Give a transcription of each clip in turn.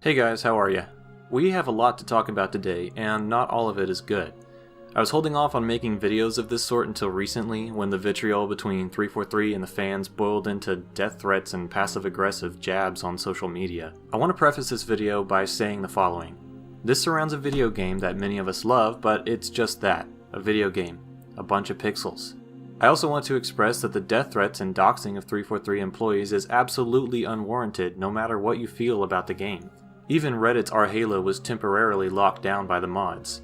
Hey guys, how are ya? We have a lot to talk about today, and not all of it is good. I was holding off on making videos of this sort until recently, when the vitriol between 343 and the fans boiled into death threats and passive-aggressive jabs on social media. I want to preface this video by saying the following. This surrounds a video game that many of us love, but it's just that, a video game. A bunch of pixels. I also want to express that the death threats and doxing of 343 employees is absolutely unwarranted no matter what you feel about the game. Even Reddit's Our Halo was temporarily locked down by the mods.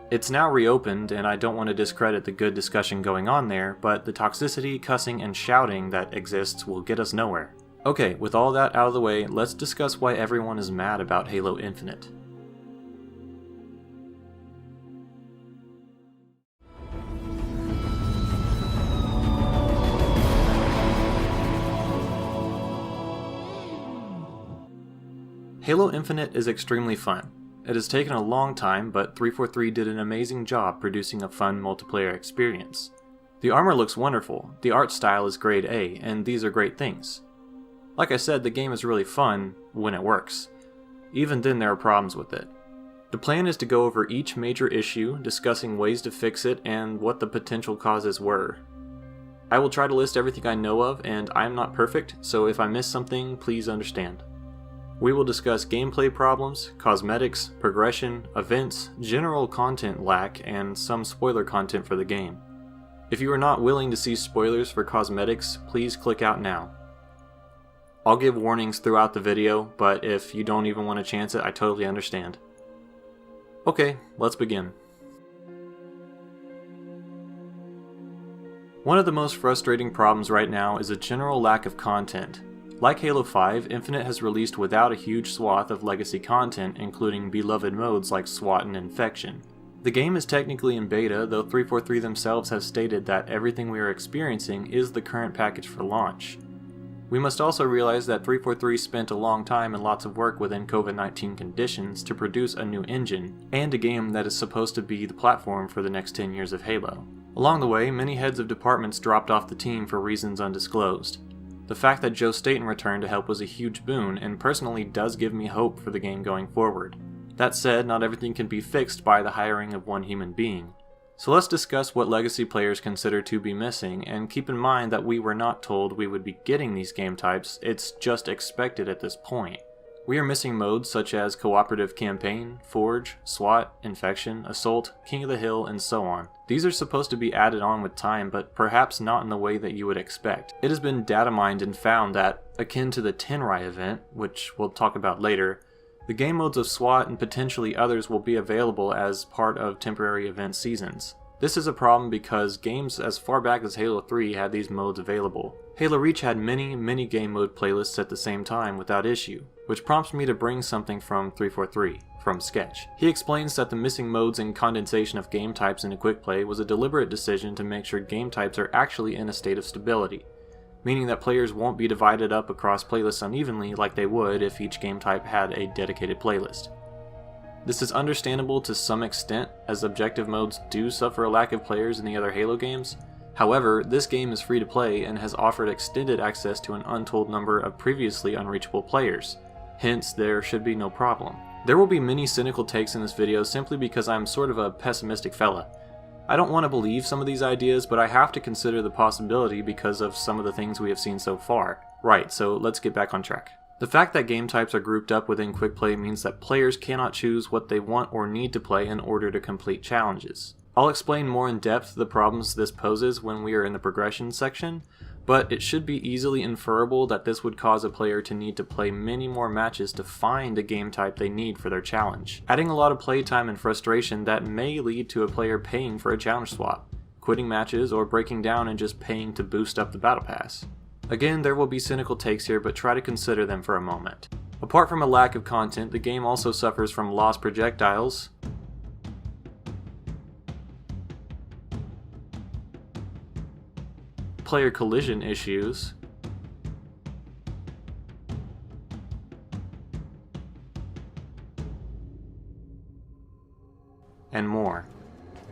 It's now reopened, and I don't want to discredit the good discussion going on there, but the toxicity, cussing, and shouting that exists will get us nowhere. Okay, with all that out of the way, let's discuss why everyone is mad about Halo Infinite. Halo Infinite is extremely fun. It has taken a long time, but 343 did an amazing job producing a fun multiplayer experience. The armor looks wonderful, the art style is grade A, and these are great things. Like I said, the game is really fun when it works. Even then there are problems with it. The plan is to go over each major issue, discussing ways to fix it and what the potential causes were. I will try to list everything I know of, and I am not perfect, so if I miss something, please understand. We will discuss gameplay problems, cosmetics, progression, events, general content lack, and some spoiler content for the game. If you are not willing to see spoilers for cosmetics, please click out now. I'll give warnings throughout the video, but if you don't even want to chance it, I totally understand. Okay, let's begin. One of the most frustrating problems right now is a general lack of content. Like Halo 5, Infinite has released without a huge swath of legacy content, including beloved modes like SWAT and Infection. The game is technically in beta, though 343 themselves have stated that everything we are experiencing is the current package for launch. We must also realize that 343 spent a long time and lots of work within COVID-19 conditions to produce a new engine, and a game that is supposed to be the platform for the next 10 years of Halo. Along the way, many heads of departments dropped off the team for reasons undisclosed. The fact that Joe Staten returned to help was a huge boon, and personally does give me hope for the game going forward. That said, not everything can be fixed by the hiring of one human being. So let's discuss what legacy players consider to be missing, and keep in mind that we were not told we would be getting these game types, it's just expected at this point. We are missing modes such as Cooperative Campaign, Forge, SWAT, Infection, Assault, King of the Hill, and so on. These are supposed to be added on with time, but perhaps not in the way that you would expect. It has been data mined and found that, akin to the Tenrai event, which we'll talk about later, the game modes of SWAT and potentially others will be available as part of temporary event seasons. This is a problem because games as far back as Halo 3 had these modes available. Halo Reach had many game mode playlists at the same time without issue, which prompts me to bring something from 343, from Sketch. He explains that the missing modes and condensation of game types in a quick play was a deliberate decision to make sure game types are actually in a state of stability, meaning that players won't be divided up across playlists unevenly like they would if each game type had a dedicated playlist. This is understandable to some extent, as objective modes do suffer a lack of players in the other Halo games. However, this game is free to play and has offered extended access to an untold number of previously unreachable players. Hence, there should be no problem. There will be many cynical takes in this video simply because I'm sort of a pessimistic fella. I don't want to believe some of these ideas, but I have to consider the possibility because of some of the things we have seen so far. Right, so let's get back on track. The fact that game types are grouped up within quick play means that players cannot choose what they want or need to play in order to complete challenges. I'll explain more in depth the problems this poses when we are in the progression section, but it should be easily inferable that this would cause a player to need to play many more matches to find a game type they need for their challenge, adding a lot of playtime and frustration that may lead to a player paying for a challenge swap, quitting matches, or breaking down and just paying to boost up the battle pass. Again, there will be cynical takes here, but try to consider them for a moment. Apart from a lack of content, the game also suffers from lost projectiles, player collision issues, and more.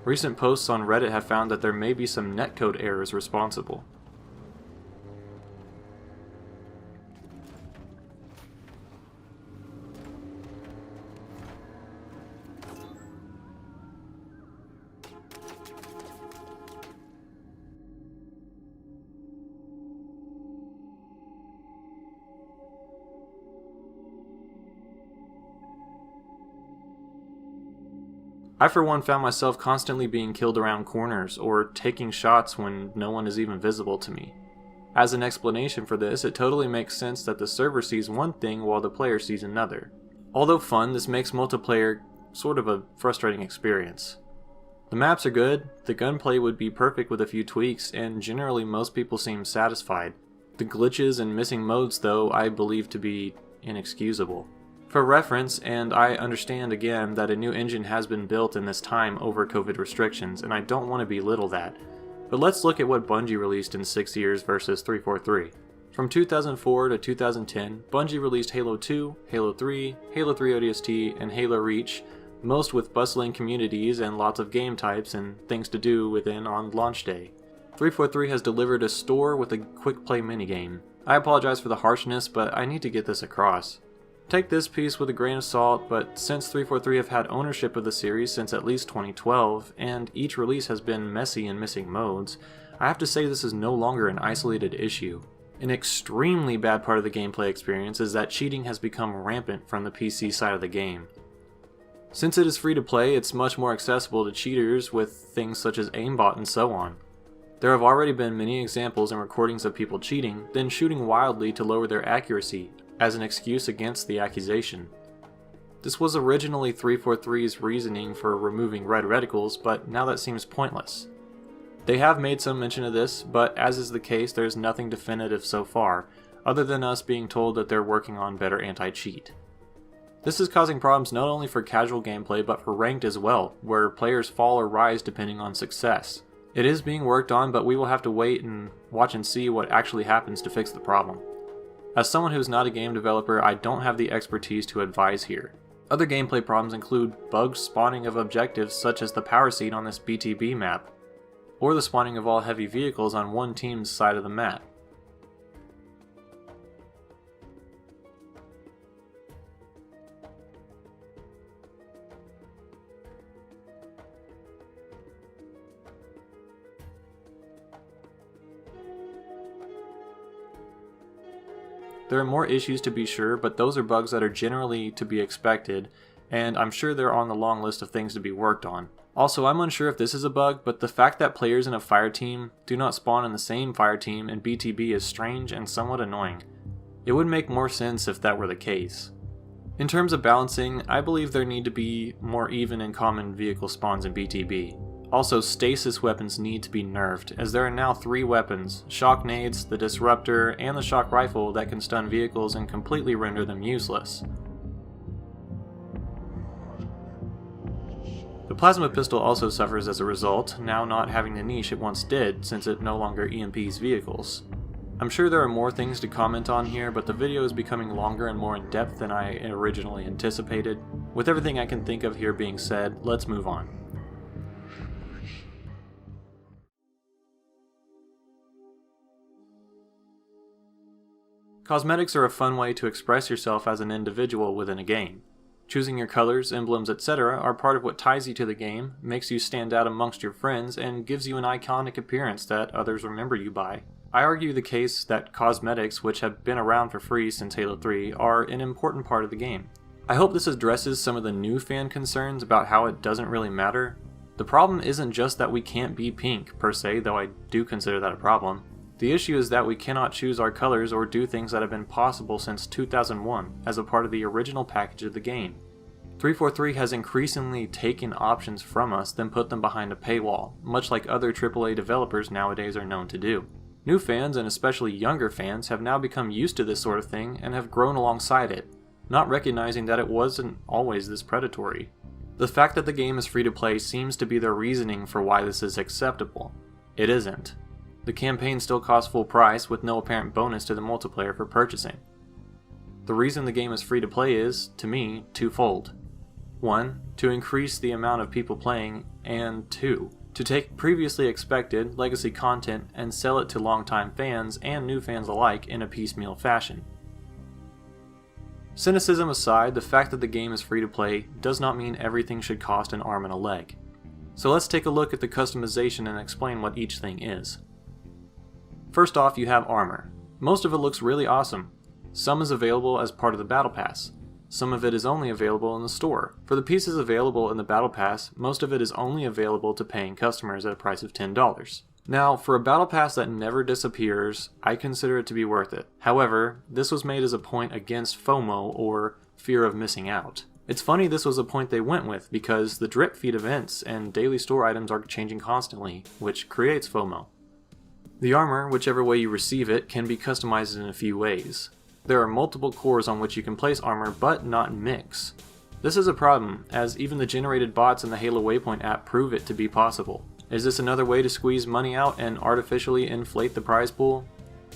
Recent posts on Reddit have found that there may be some netcode errors responsible. I for one found myself constantly being killed around corners or taking shots when no one is even visible to me. As an explanation for this, it totally makes sense that the server sees one thing while the player sees another. Although fun, this makes multiplayer sort of a frustrating experience. The maps are good, the gunplay would be perfect with a few tweaks, and generally most people seem satisfied. The glitches and missing modes, though, I believe to be inexcusable. For reference, and I understand again that a new engine has been built in this time over COVID restrictions, and I don't want to belittle that, but let's look at what Bungie released in 6 years versus 343. From 2004 to 2010, Bungie released Halo 2, Halo 3, Halo 3 ODST, and Halo Reach, most with bustling communities and lots of game types and things to do within on launch day. 343 has delivered a store with a quick play minigame. I apologize for the harshness, but I need to get this across. Take this piece with a grain of salt, but since 343 have had ownership of the series since at least 2012, and each release has been messy and missing modes, I have to say this is no longer an isolated issue. An extremely bad part of the gameplay experience is that cheating has become rampant from the PC side of the game. Since it is free to play, it's much more accessible to cheaters with things such as aimbot and so on. There have already been many examples and recordings of people cheating, then shooting wildly to lower their accuracy, as an excuse against the accusation. This was originally 343's reasoning for removing red reticles, but now that seems pointless. They have made some mention of this, but as is the case, there's nothing definitive so far, other than us being told that they're working on better anti-cheat. This is causing problems not only for casual gameplay, but for ranked as well, where players fall or rise depending on success. It is being worked on, but we will have to wait and watch and see what actually happens to fix the problem. As someone who's not a game developer, I don't have the expertise to advise here. Other gameplay problems include bugged spawning of objectives such as the power seat on this BTB map, or the spawning of all heavy vehicles on one team's side of the map. There are more issues to be sure, but those are bugs that are generally to be expected, and I'm sure they're on the long list of things to be worked on. Also, I'm unsure if this is a bug, but the fact that players in a fire team do not spawn in the same fire team in BTB is strange and somewhat annoying. It would make more sense if that were the case. In terms of balancing, I believe there need to be more even and common vehicle spawns in BTB. Also, stasis weapons need to be nerfed, as there are now 3 weapons, shock nades, the disruptor, and the shock rifle that can stun vehicles and completely render them useless. The plasma pistol also suffers as a result, now not having the niche it once did since it no longer EMPs vehicles. I'm sure there are more things to comment on here, but the video is becoming longer and more in depth than I originally anticipated. With everything I can think of here being said, let's move on. Cosmetics are a fun way to express yourself as an individual within a game. Choosing your colors, emblems, etc. are part of what ties you to the game, makes you stand out amongst your friends, and gives you an iconic appearance that others remember you by. I argue the case that cosmetics, which have been around for free since Halo 3, are an important part of the game. I hope this addresses some of the new fan concerns about how it doesn't really matter. The problem isn't just that we can't be pink, per se, though I do consider that a problem. The issue is that we cannot choose our colors or do things that have been possible since 2001 as a part of the original package of the game. 343 has increasingly taken options from us then put them behind a paywall, much like other AAA developers nowadays are known to do. New fans, and especially younger fans, have now become used to this sort of thing and have grown alongside it, not recognizing that it wasn't always this predatory. The fact that the game is free to play seems to be their reasoning for why this is acceptable. It isn't. The campaign still costs full price with no apparent bonus to the multiplayer for purchasing. The reason the game is free to play is, to me, twofold. 1. To increase the amount of people playing, and 2. To take previously expected legacy content and sell it to longtime fans and new fans alike in a piecemeal fashion. Cynicism aside, the fact that the game is free to play does not mean everything should cost an arm and a leg. So let's take a look at the customization and explain what each thing is. First off, you have armor. Most of it looks really awesome. Some is available as part of the Battle Pass. Some of it is only available in the store. For the pieces available in the Battle Pass, most of it is only available to paying customers at a price of $10. Now, for a Battle Pass that never disappears, I consider it to be worth it. However, this was made as a point against FOMO, or fear of missing out. It's funny this was a point they went with, because the drip feed events and daily store items are changing constantly, which creates FOMO. The armor, whichever way you receive it, can be customized in a few ways. There are multiple cores on which you can place armor, but not mix. This is a problem, as even the generated bots in the Halo Waypoint app prove it to be possible. Is this another way to squeeze money out and artificially inflate the prize pool?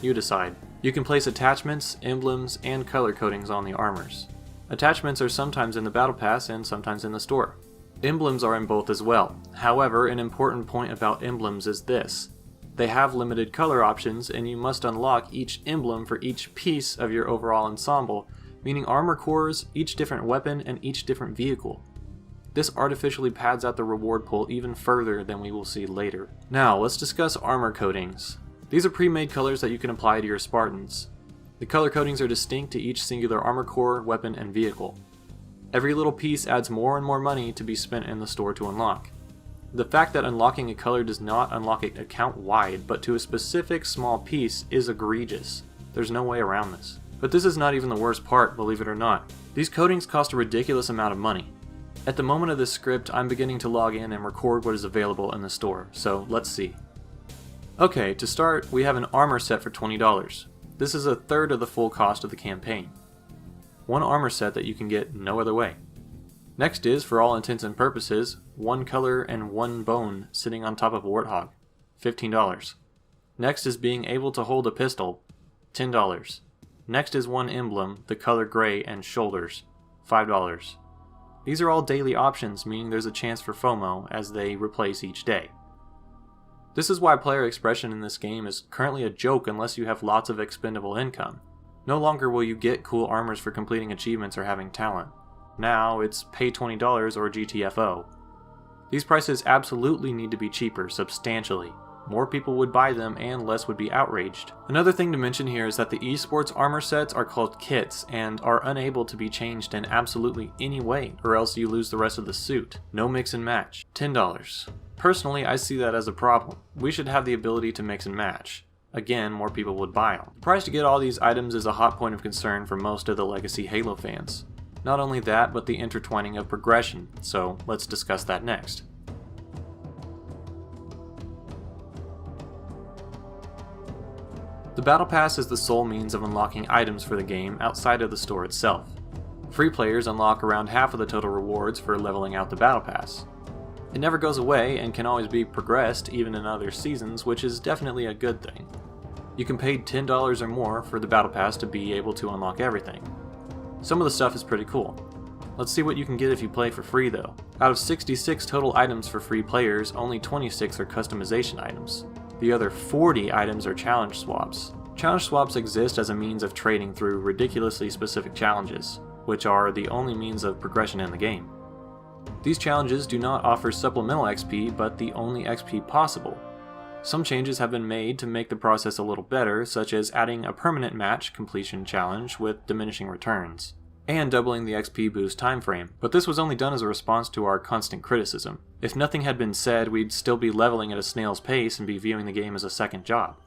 You decide. You can place attachments, emblems, and color codings on the armors. Attachments are sometimes in the Battle Pass and sometimes in the store. Emblems are in both as well. However, an important point about emblems is this. They have limited color options, and you must unlock each emblem for each piece of your overall ensemble, meaning armor cores, each different weapon, and each different vehicle. This artificially pads out the reward pool even further than we will see later. Now, let's discuss armor coatings. These are pre-made colors that you can apply to your Spartans. The color codings are distinct to each singular armor core, weapon, and vehicle. Every little piece adds more and more money to be spent in the store to unlock. The fact that unlocking a color does not unlock it account-wide, but to a specific small piece, is egregious. There's no way around this. But this is not even the worst part, believe it or not. These coatings cost a ridiculous amount of money. At the moment of this script, I'm beginning to log in and record what is available in the store, so let's see. Okay, to start, we have an armor set for $20. This is a third of the full cost of the campaign. One armor set that you can get no other way. Next is, for all intents and purposes, one color and one bone sitting on top of a warthog, $15. Next is being able to hold a pistol, $10. Next is one emblem, the color gray and shoulders, $5. These are all daily options, meaning there's a chance for FOMO as they replace each day. This is why player expression in this game is currently a joke unless you have lots of expendable income. No longer will you get cool armors for completing achievements or having talent. Now it's pay $20 or GTFO. These prices absolutely need to be cheaper, substantially. More people would buy them and less would be outraged. Another thing to mention here is that the esports armor sets are called kits and are unable to be changed in absolutely any way, or else you lose the rest of the suit. No mix and match. $10. Personally, I see that as a problem. We should have the ability to mix and match. Again, more people would buy them. The price to get all these items is a hot point of concern for most of the legacy Halo fans. Not only that, but the intertwining of progression, so let's discuss that next. The Battle Pass is the sole means of unlocking items for the game outside of the store itself. Free players unlock around half of the total rewards for leveling out the Battle Pass. It never goes away and can always be progressed even in other seasons, which is definitely a good thing. You can pay $10 or more for the Battle Pass to be able to unlock everything. Some of the stuff is pretty cool. Let's see what you can get if you play for free though. Out of 66 total items for free players, only 26 are customization items. The other 40 items are challenge swaps. Challenge swaps exist as a means of trading through ridiculously specific challenges, which are the only means of progression in the game. These challenges do not offer supplemental XP, but the only XP possible. Some changes have been made to make the process a little better, such as adding a permanent match completion challenge with diminishing returns, and doubling the XP boost timeframe, but this was only done as a response to our constant criticism. If nothing had been said, we'd still be leveling at a snail's pace and be viewing the game as a second job.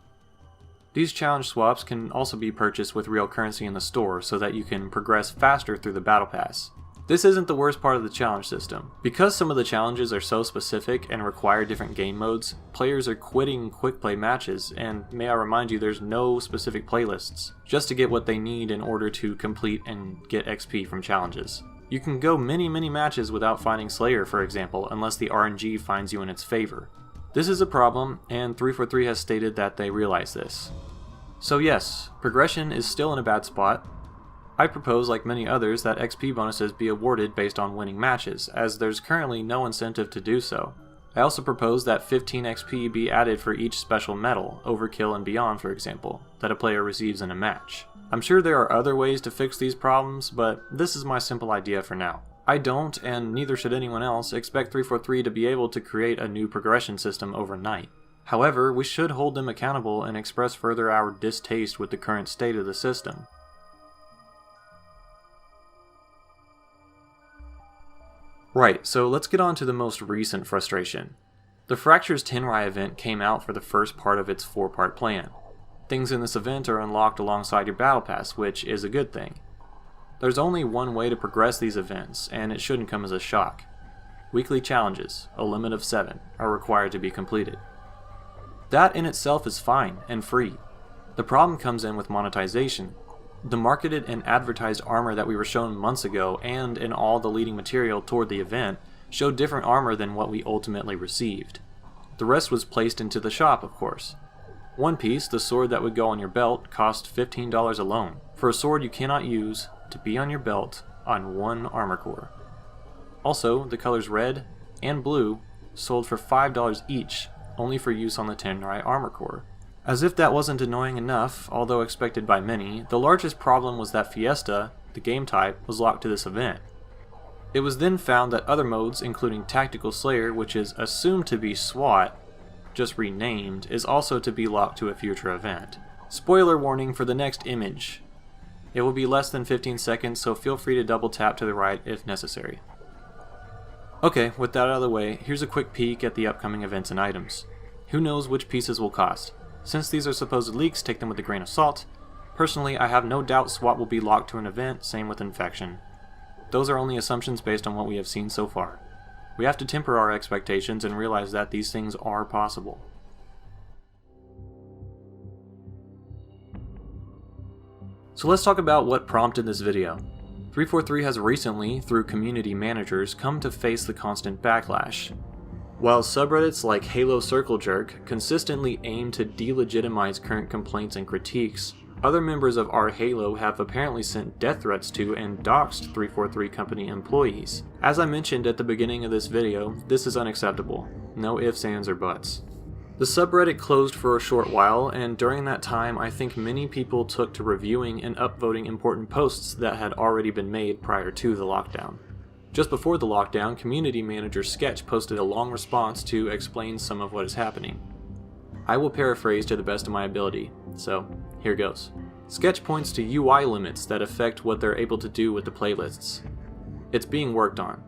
These challenge swaps can also be purchased with real currency in the store so that you can progress faster through the Battle Pass. This isn't the worst part of the challenge system. Because some of the challenges are so specific and require different game modes, players are quitting quick play matches, and may I remind you there's no specific playlists, just to get what they need in order to complete and get XP from challenges. You can go many matches without finding Slayer, for example, unless the RNG finds you in its favor. This is a problem, and 343 has stated that they realize this. So yes, progression is still in a bad spot. I propose, like many others, that XP bonuses be awarded based on winning matches, as there's currently no incentive to do so. I also propose that 15 XP be added for each special medal, Overkill and Beyond for example, that a player receives in a match. I'm sure there are other ways to fix these problems, but this is my simple idea for now. I don't, and neither should anyone else, expect 343 to be able to create a new progression system overnight. However, we should hold them accountable and express further our distaste with the current state of the system. Right, so let's get on to the most recent frustration. The Fractures Tenrai event came out for the first part of its 4-part plan. Things in this event are unlocked alongside your battle pass, which is a good thing. There's only one way to progress these events, and it shouldn't come as a shock. Weekly challenges, a limit of 7, are required to be completed. That in itself is fine and free. The problem comes in with monetization. The marketed and advertised armor that we were shown months ago and in all the leading material toward the event showed different armor than what we ultimately received. The rest was placed into the shop, of course. One piece, the sword that would go on your belt, cost $15 alone, for a sword you cannot use to be on your belt on one armor core. Also, the colors red and blue sold for $5 each, only for use on the Tenrai armor core. As if that wasn't annoying enough, although expected by many, the largest problem was that Fiesta, the game type, was locked to this event. It was then found that other modes, including Tactical Slayer, which is assumed to be SWAT, just renamed, is also to be locked to a future event. Spoiler warning for the next image. It will be less than 15 seconds, so feel free to double tap to the right if necessary. Okay, with that out of the way, here's a quick peek at the upcoming events and items. Who knows which pieces will cost? Since these are supposed leaks, take them with a grain of salt. Personally, I have no doubt SWAT will be locked to an event, same with Infection. Those are only assumptions based on what we have seen so far. We have to temper our expectations and realize that these things are possible. So let's talk about what prompted this video. 343 has recently, through community managers, come to face the constant backlash. While subreddits like Halo Circle Jerk consistently aim to delegitimize current complaints and critiques, other members of our Halo have apparently sent death threats to and doxed 343 company employees. As I mentioned at the beginning of this video, this is unacceptable. No ifs, ands, or buts. The subreddit closed for a short while, and during that time I think many people took to reviewing and upvoting important posts that had already been made prior to the lockdown. Just before the lockdown, community manager Sketch posted a long response to explain some of what is happening. I will paraphrase to the best of my ability, so here goes. Sketch points to UI limits that affect what they're able to do with the playlists. It's being worked on.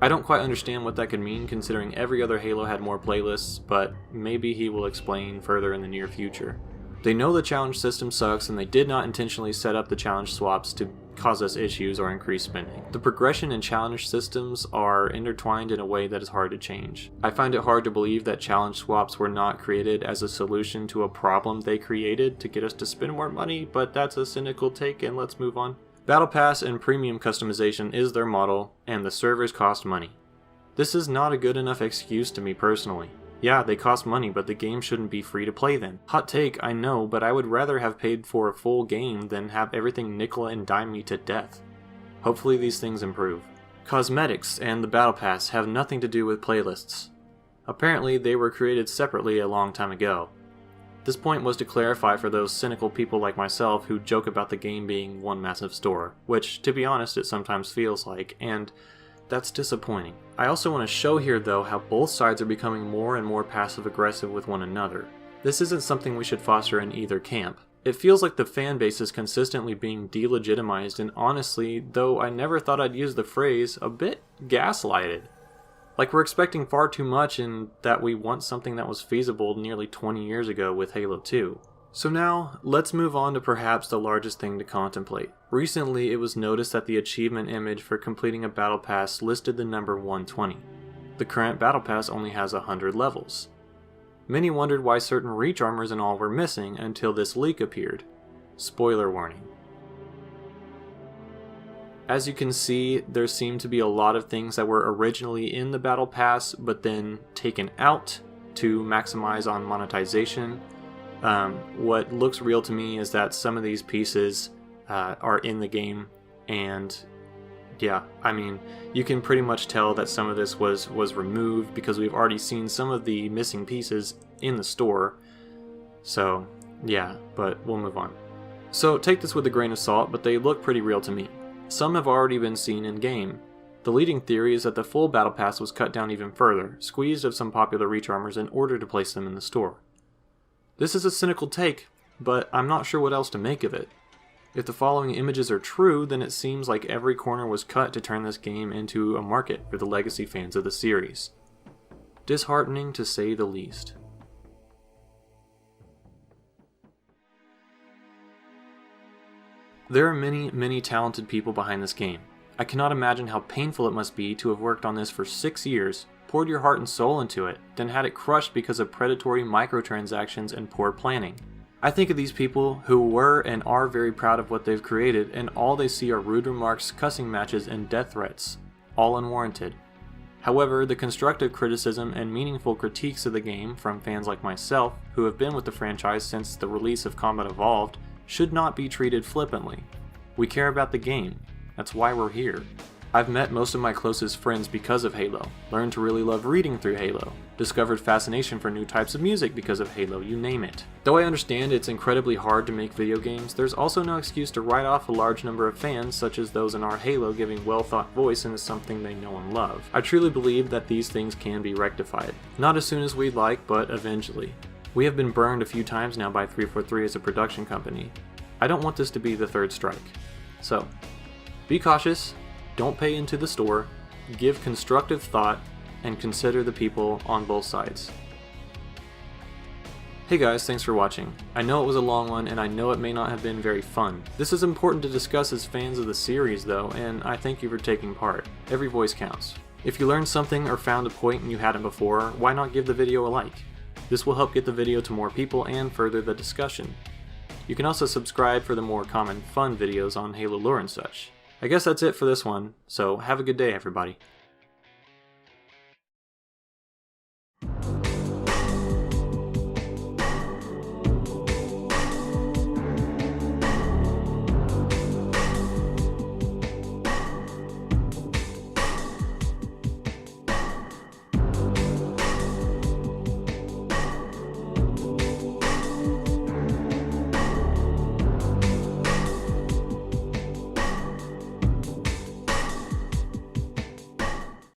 I don't quite understand what that could mean considering every other Halo had more playlists, but maybe he will explain further in the near future. They know the challenge system sucks and they did not intentionally set up the challenge swaps to cause us issues or increase spending. The progression and challenge systems are intertwined in a way that is hard to change. I find it hard to believe that challenge swaps were not created as a solution to a problem they created to get us to spend more money, but that's a cynical take and let's move on. Battle Pass and premium customization is their model, and the servers cost money. This is not a good enough excuse to me personally. Yeah, they cost money, but the game shouldn't be free to play then. Hot take, I know, but I would rather have paid for a full game than have everything nickel and dime me to death. Hopefully these things improve. Cosmetics and the Battle Pass have nothing to do with playlists. Apparently they were created separately a long time ago. This point was to clarify for those cynical people like myself who joke about the game being one massive store, which, to be honest, it sometimes feels like, and that's disappointing. I also want to show here though how both sides are becoming more and more passive-aggressive with one another. This isn't something we should foster in either camp. It feels like the fan base is consistently being delegitimized and honestly, though I never thought I'd use the phrase, a bit gaslighted. Like we're expecting far too much and that we want something that was feasible nearly 20 years ago with Halo 2. So now, let's move on to perhaps the largest thing to contemplate. Recently, it was noticed that the achievement image for completing a Battle Pass listed the number 120. The current Battle Pass only has 100 levels. Many wondered why certain reach armors and all were missing until this leak appeared. Spoiler warning. As you can see, there seem to be a lot of things that were originally in the Battle Pass, but then taken out to maximize on monetization. What looks real to me is that some of these pieces are in the game, and yeah, I mean, you can pretty much tell that some of this was removed because we've already seen some of the missing pieces in the store. So yeah, but we'll move on. So take this with a grain of salt, but they look pretty real to me. Some have already been seen in game. The leading theory is that the full Battle Pass was cut down even further, squeezed of some popular reach armors in order to place them in the store. This is a cynical take, but I'm not sure what else to make of it. If the following images are true, then it seems like every corner was cut to turn this game into a market for the legacy fans of the series. Disheartening to say the least. There are many talented people behind this game. I cannot imagine how painful it must be to have worked on this for 6 years, poured your heart and soul into it, then had it crushed because of predatory microtransactions and poor planning. I think of these people who were and are very proud of what they've created, and all they see are rude remarks, cussing matches, and death threats, all unwarranted. However, the constructive criticism and meaningful critiques of the game from fans like myself, who have been with the franchise since the release of Combat Evolved, should not be treated flippantly. We care about the game. That's why we're here. I've met most of my closest friends because of Halo, learned to really love reading through Halo, discovered fascination for new types of music because of Halo, you name it. Though I understand it's incredibly hard to make video games, there's also no excuse to write off a large number of fans, such as those in our Halo, giving well-thought voice into something they know and love. I truly believe that these things can be rectified. Not as soon as we'd like, but eventually. We have been burned a few times now by 343 as a production company. I don't want this to be the third strike. So, be cautious, don't pay into the store, give constructive thought, and consider the people on both sides. Hey guys, thanks for watching. I know it was a long one, and I know it may not have been very fun. This is important to discuss as fans of the series though, and I thank you for taking part. Every voice counts. If you learned something or found a point and you hadn't before, why not give the video a like? This will help get the video to more people and further the discussion. You can also subscribe for the more common fun videos on Halo lore and such. I guess that's it for this one, so have a good day everybody.